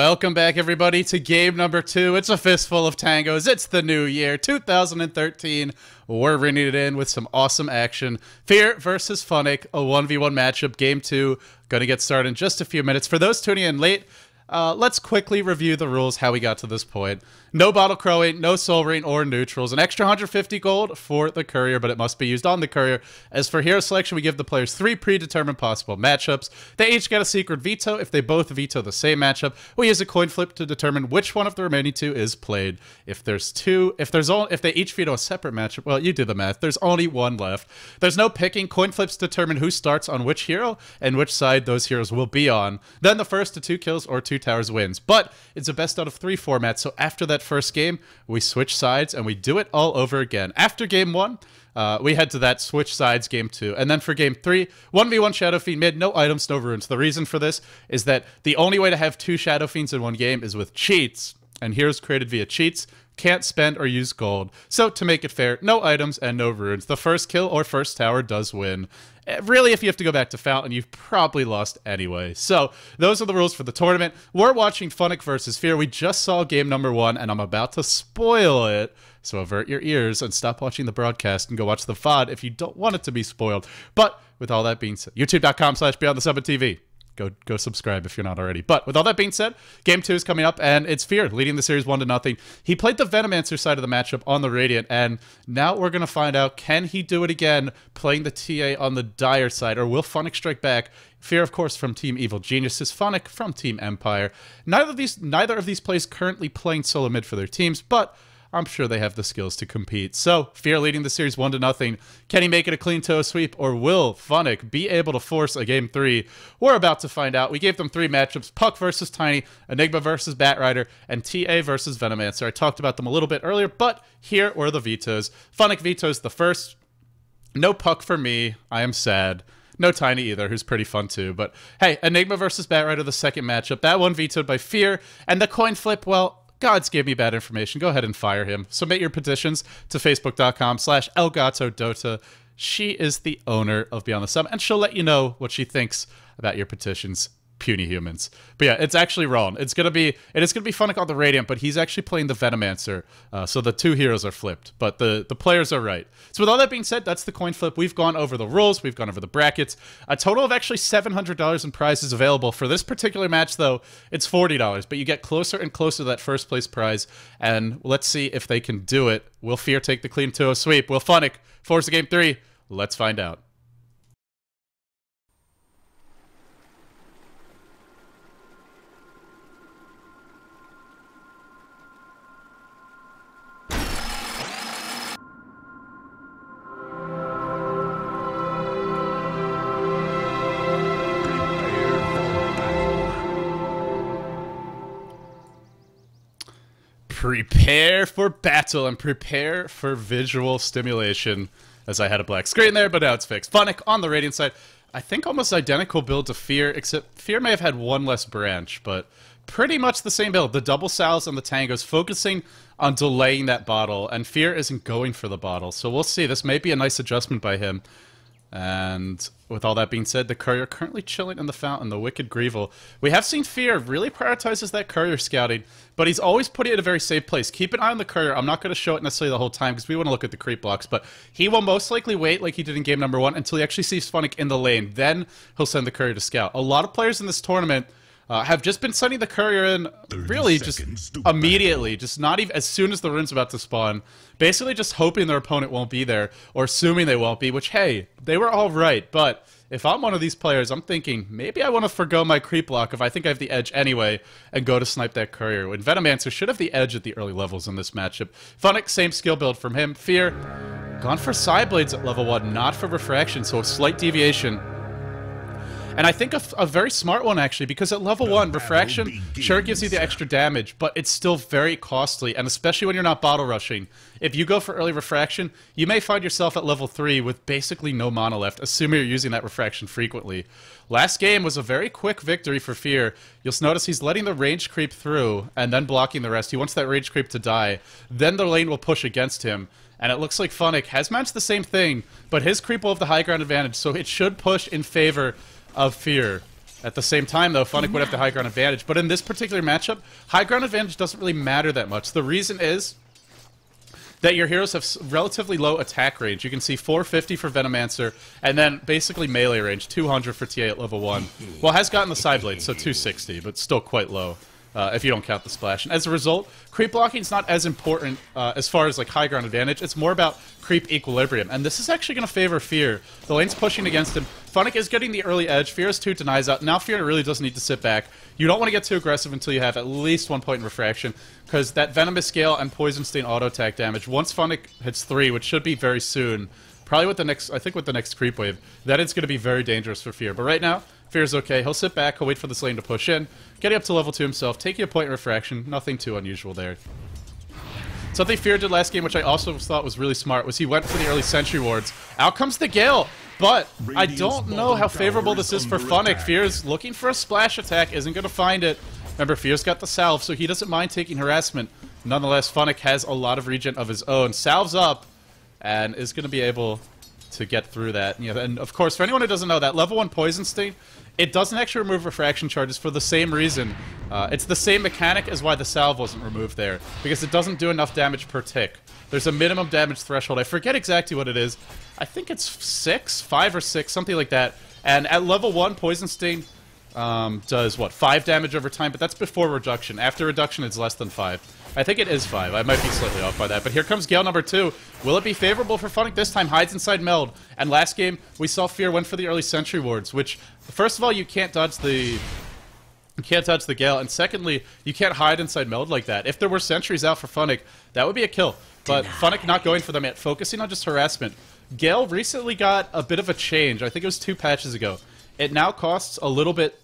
Welcome back, everybody, to game number 2. It's a Fistful of Tangoes. It's the new year, 2013. We're ringing it in with some awesome action. Fear versus Funn1k, a 1v1 matchup. Game 2, going to get started in just a few minutes. For those tuning in late, let's quickly review the rules, how we got to this point. No bottle crowing, no soul ring or neutrals. An extra 150 gold for the courier, but it must be used on the courier. As for hero selection, we give the players 3 predetermined possible matchups. They each get a secret veto. If they both veto the same matchup, we use a coin flip to determine which one of the remaining 2 is played. If they each veto a separate matchup, well, you do the math. There's only 1 left. There's no picking. Coin flips determine who starts on which hero and which side those heroes will be on. Then the first to 2 kills or 2 towers wins. But it's a best out of 3 format, so after that first game, we switch sides and we do it all over again. After game 1, we head to that switch sides game 2. And then for game 3, 1v1 Shadow Fiend mid, no items, no runes. The reason for this is that the only way to have 2 Shadow Fiends in one game is with cheats. And heroes created via cheats can't spend or use gold. So to make it fair, no items and no runes. The first kill or first tower does win. Really, if you have to go back to Fountain, you've probably lost anyway. So those are the rules for the tournament. We're watching Funn1k versus Fear. We just saw game number 1, and I'm about to spoil it. So avert your ears and stop watching the broadcast and go watch the VOD if you don't want it to be spoiled. But with all that being said, youtube.com/BeyondTheSummit.tv. Go subscribe if you're not already. But with all that being said, game 2 is coming up, and it's Fear leading the series 1-0. He played the Venomancer side of the matchup on the Radiant, and now we're going to find out, can he do it again playing the TA on the Dire side, or will Funn1k strike back? Fear, of course, from Team Evil Geniuses, Funn1k from Team Empire. Neither of these players currently playing solo mid for their teams, but I'm sure they have the skills to compete. So, Fear leading the series 1-0. Can he make it a clean toe sweep, or will Funn1k be able to force a game 3? We're about to find out. We gave them 3 matchups: Puck versus Tiny, Enigma versus Batrider, and TA versus Venomancer. I talked about them a little bit earlier, but here were the vetoes. Funn1k vetoes the first. No Puck for me. I am sad. No Tiny either, who's pretty fun too. But hey, Enigma versus Batrider, the second matchup. That one vetoed by Fear. And the coin flip, well, Gods gave me bad information. Go ahead and fire him. Submit your petitions to facebook.com/ElGatoDota. She is the owner of Beyond the Summit, and she'll let you know what she thinks about your petitions. Puny humans. But yeah, it's actually wrong. It is gonna be Funn1k on the Radiant, but he's actually playing the Venomancer. So the 2 heroes are flipped, but the players are right. So with all that being said, that's the coin flip. We've gone over the rules, we've gone over the brackets. A total of actually $700 in prizes available. For this particular match, though, it's $40, but you get closer and closer to that first place prize, and let's see if they can do it. Will Fear take the clean 2-0 sweep? Will Funn1k force a game 3? Let's find out. Prepare for battle and prepare for visual stimulation. As I had a black screen there, but now it's fixed. Funn1k on the Radiant side. I think almost identical build to Fear, except Fear may have had 1 less branch, but pretty much the same build. The double Sal's and the Tangos focusing on delaying that bottle, and Fear isn't going for the bottle. So we'll see. This may be a nice adjustment by him. And with all that being said, the courier currently chilling in the Fountain, the Wicked Grievel. We have seen Fear really prioritizes that courier scouting, but he's always putting it in a very safe place. Keep an eye on the courier. I'm not going to show it necessarily the whole time because we want to look at the creep blocks, but he will most likely wait like he did in game number 1 until he actually sees Funn1k in the lane. Then he'll send the courier to scout. A lot of players in this tournament have just been sending the courier in really just immediately, just not even as soon as the rune's about to spawn. Basically just hoping their opponent won't be there, or assuming they won't be, which, hey, they were all right. But if I'm one of these players, I'm thinking, maybe I want to forgo my creep block if I think I have the edge anyway, and go to snipe that courier. When Venomancer should have the edge at the early levels in this matchup. Funn1k, same skill build from him. Fear, gone for Side Blades at level 1, not for Refraction, so a slight deviation. And I think a very smart one, actually, because at level 1, Refraction sure gives you the extra damage, but it's still very costly, and especially when you're not bottle rushing. If you go for early Refraction, you may find yourself at level 3 with basically no mana left, assuming you're using that Refraction frequently. Last game was a very quick victory for Fear. You'll notice he's letting the range creep through, and then blocking the rest. He wants that range creep to die. Then the lane will push against him. And it looks like Funn1k has managed the same thing, but his creep will have the high ground advantage, so it should push in favor of Fear. At the same time, though, Funn1k would have the high ground advantage. But in this particular matchup, high ground advantage doesn't really matter that much. The reason is that your heroes have relatively low attack range. You can see 450 for Venomancer, and then basically melee range, 200 for TA at level 1. Well, has gotten the side blade, so 260, but still quite low. If you don't count the splash. And as a result, creep blocking is not as important as far as like high ground advantage. It's more about creep equilibrium. And this is actually going to favor Fear. The lane's pushing against him. Funn1k is getting the early edge. Fear has 2 denies out. Now Fear really doesn't need to sit back. You don't want to get too aggressive until you have at least 1 point in refraction, because that Venomous Gale and Poison Stain auto attack damage, once Funn1k hits 3, which should be very soon, probably with the next, I think with the next creep wave, that is going to be very dangerous for Fear. But right now, Fear's okay. He'll sit back. He'll wait for this lane to push in. Getting up to level 2 himself. Taking a point in refraction. Nothing too unusual there. Something Fear did last game, which I also thought was really smart, was he went for the early sentry wards. Out comes the Gale. But I don't know how favorable this is for Funn1k. Fear's looking for a splash attack. Isn't going to find it. Remember, Fear's got the salve, so he doesn't mind taking harassment. Nonetheless, Funn1k has a lot of regen of his own. Salves up and is going to be able to get through that. You know, and of course, for anyone who doesn't know, that level 1 Poison Stain, it doesn't actually remove refraction charges for the same reason. It's the same mechanic as why the salve wasn't removed there, because it doesn't do enough damage per tick. There's a minimum damage threshold. I forget exactly what it is. I think it's 5 or 6, something like that. And at level 1, Poison Stain does, what, 5 damage over time, but that's before reduction. After reduction, it's less than 5. I think it is 5. I might be slightly off by that. But here comes Gale number 2. Will it be favorable for Funn1k this time? Hides inside Meld. And last game, we saw Fear went for the early sentry wards, which, first of all, you can't dodge the Gale, and secondly, you can't hide inside Meld like that. If there were sentries out for Funn1k, that would be a kill. But Funn1k not going for them yet, focusing on just harassment. Gale recently got a bit of a change. I think it was 2 patches ago. It now costs a little bit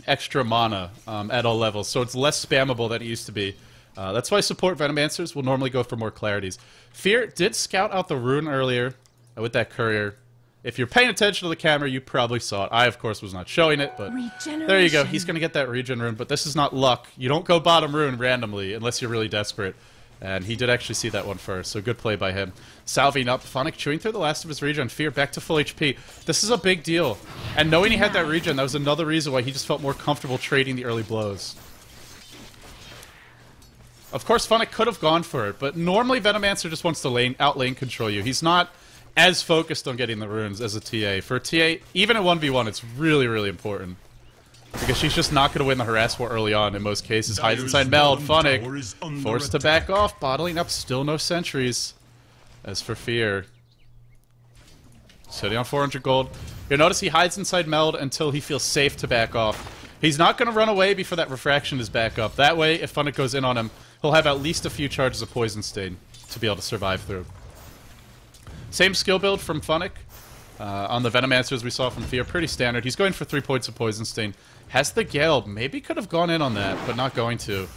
extra mana at all levels, so it's less spammable than it used to be. That's why support Venomancers will normally go for more clarities. Fear did scout out the rune earlier with that courier. If you're paying attention to the camera, you probably saw it. I, of course, was not showing it, but there you go. He's going to get that regen rune, but this is not luck. You don't go bottom rune randomly unless you're really desperate. And he did actually see that one first, so good play by him. Salving up, Funn1k chewing through the last of his regen. Fear back to full HP. This is a big deal. And knowing he had that regen, that was another reason why he just felt more comfortable trading the early blows. Of course, Funn1k could have gone for it, but normally Venomancer just wants to out-lane control you. He's not as focused on getting the runes as a TA. For a TA, even at 1v1, it's really, really important. Because she's just not going to win the harass war early on in most cases. Hides inside Meld. Funn1k forced to back off. Bottling up. Still no sentries. As for Fear, sitting on 400 gold. You'll notice he hides inside Meld until he feels safe to back off. He's not going to run away before that refraction is back up. That way, if Funn1k goes in on him, he'll have at least a few charges of Poison Stain to be able to survive through. Same skill build from Funn1k. On the Venomancers we saw from Fear, pretty standard. He's going for 3 points of Poison Stain. Has the Gale, maybe could have gone in on that, but not going to.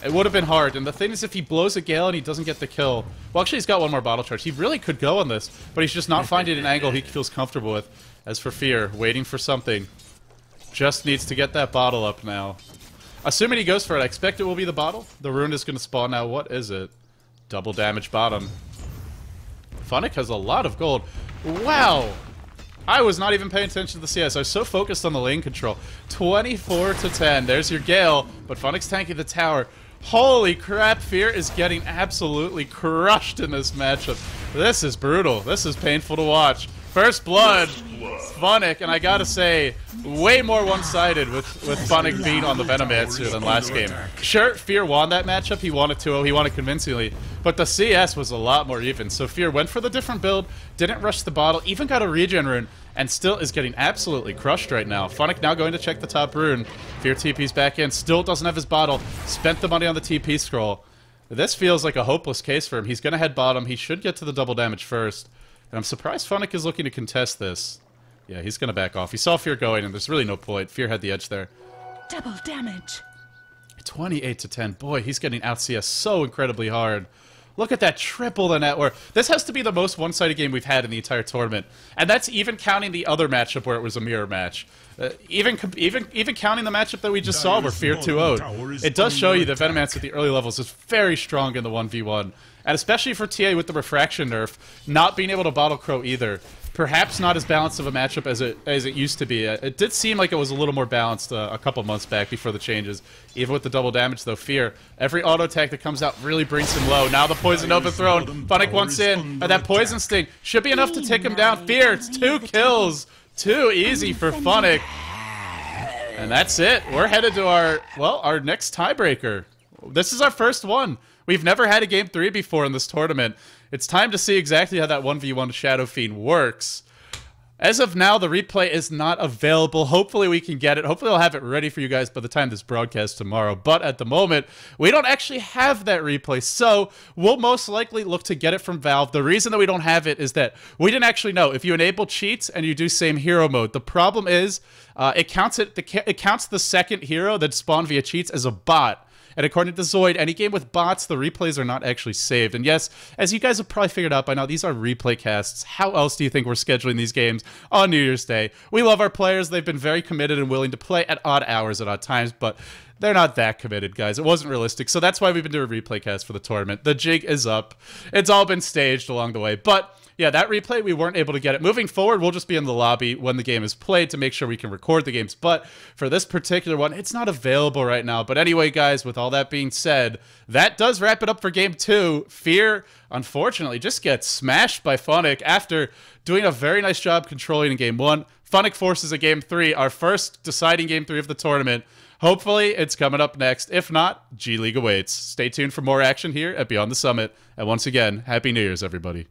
It would have been hard, and the thing is if he blows a Gale and he doesn't get the kill... Well, actually he's got 1 more bottle charge. He really could go on this, but he's just not finding an angle he feels comfortable with. As for Fear, waiting for something. Just needs to get that bottle up now. Assuming he goes for it, I expect it will be the bottle. The rune is going to spawn now. What is it? Double damage bottom. Funn1k has a lot of gold. Wow! I was not even paying attention to the CS. I was so focused on the lane control. 24 to 10. There's your Gale, but Funn1k's tanking the tower. Holy crap, Fear is getting absolutely crushed in this matchup. This is brutal. This is painful to watch. First blood, Funn1k, and I gotta say, way more one-sided with Funn1k being on the Venomancer than last game. Sure, Fear won that matchup. He won it 2-0. He won it convincingly. But the CS was a lot more even. So Fear went for the different build, didn't rush the bottle, even got a regen rune, and still is getting absolutely crushed right now. Funn1k now going to check the top rune. Fear TP's back in, still doesn't have his bottle, spent the money on the TP scroll. This feels like a hopeless case for him. He's going to head bottom. He should get to the double damage first. And I'm surprised Funn1k is looking to contest this. Yeah, he's going to back off. He saw Fear going, and there's really no point. Fear had the edge there. Double damage. 28 to 10. Boy, he's getting out CS so incredibly hard. Look at that, triple the net worth. This has to be the most one-sided game we've had in the entire tournament. And that's even counting the other matchup where it was a mirror match. Even counting the matchup that we just saw where Fear 2-0'd. It does show you that Venomancer at the early levels is very strong in the 1v1. And especially for TA with the refraction nerf, not being able to bottle crow either. Perhaps not as balanced of a matchup as it used to be. It did seem like it was a little more balanced a couple months back before the changes. Even with the double damage, though, Fear. Every auto attack that comes out really brings him low. Now the poison overthrown. Funn1k wants in. That poison sting should be enough to take him down. Fear, it's 2 kills. Too easy for Funn1k. And that's it. We're headed to our next tiebreaker. This is our first one. We've never had a Game 3 before in this tournament. It's time to see exactly how that 1v1 Shadow Fiend works. As of now, the replay is not available. Hopefully we can get it. Hopefully I'll have it ready for you guys by the time this broadcast tomorrow. But at the moment, we don't actually have that replay. So we'll most likely look to get it from Valve. The reason that we don't have it is that we didn't actually know. If you enable cheats and you do same hero mode, the problem is it counts the second hero that spawned via cheats as a bot. And according to Zoid, any game with bots, the replays are not actually saved. And yes, as you guys have probably figured out by now, these are replay casts. How else do you think we're scheduling these games on New Year's Day? We love our players. They've been very committed and willing to play at odd hours at odd times, but they're not that committed, guys. It wasn't realistic. So that's why we've been doing replay casts for the tournament. The jig is up. It's all been staged along the way. But yeah, that replay, we weren't able to get it. Moving forward, we'll just be in the lobby when the game is played to make sure we can record the games. But for this particular one, it's not available right now. But anyway, guys, with all that being said, that does wrap it up for Game 2. Fear, unfortunately, just gets smashed by Funn1k after doing a very nice job controlling in Game 1. Funn1k forces a Game 3, our first deciding Game 3 of the tournament. Hopefully, it's coming up next. If not, G League awaits. Stay tuned for more action here at Beyond the Summit. And once again, Happy New Year's, everybody.